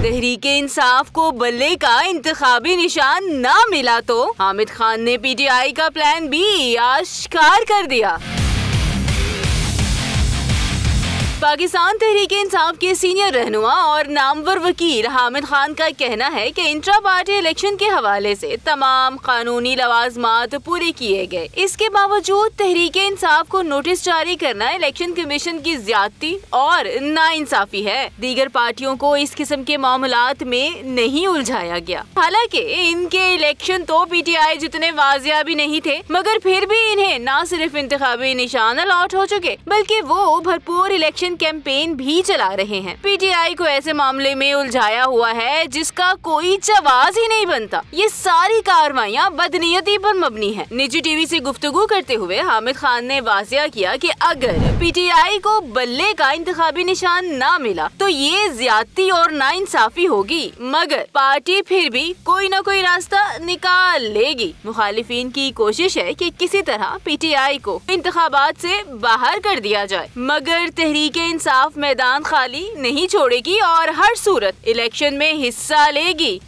तहरीके इंसाफ को बल्ले का इंतखाबी निशान न मिला तो हामिद खान ने पीटीआई का प्लान बी आश्कार कर दिया। पाकिस्तान तहरीके इंसाफ के सीनियर रहनुमा और नामवर वकील हामिद खान का कहना है कि इंट्रा पार्टी इलेक्शन के हवाले से तमाम कानूनी लवाजमात पूरे किए गए। इसके बावजूद तहरीके इंसाफ को नोटिस जारी करना इलेक्शन कमीशन की ज्यादती और नाइंसाफी है। दीगर पार्टियों को इस किस्म के मामलात में नहीं उलझाया गया। हालांकि इनके इलेक्शन तो पीटीआई जितने वाजिया भी नहीं थे, मगर फिर भी इन्हें न सिर्फ इंतखाबी निशान अलॉट हो चुके बल्कि वो भरपूर इलेक्शन कैंपेन भी चला रहे हैं। पीटीआई को ऐसे मामले में उलझाया हुआ है जिसका कोई जवाब ही नहीं बनता। ये सारी कार्रवाइयां बदनीयती पर मबनी है। निजी टीवी से गुफ्तगू करते हुए हामिद खान ने वाजिया किया कि अगर पीटीआई को बल्ले का इंतखाबी निशान न मिला तो ये ज्यादती और नाइंसाफी होगी, मगर पार्टी फिर भी कोई न कोई रास्ता निकाल लेगी। मुखालिफिन की कोशिश है कि किसी तरह पीटीआई को इंतखाबात से बाहर कर दिया जाए, मगर तहरीके इंसाफ मैदान खाली नहीं छोड़ेगी और हर सूरत इलेक्शन में हिस्सा लेगी।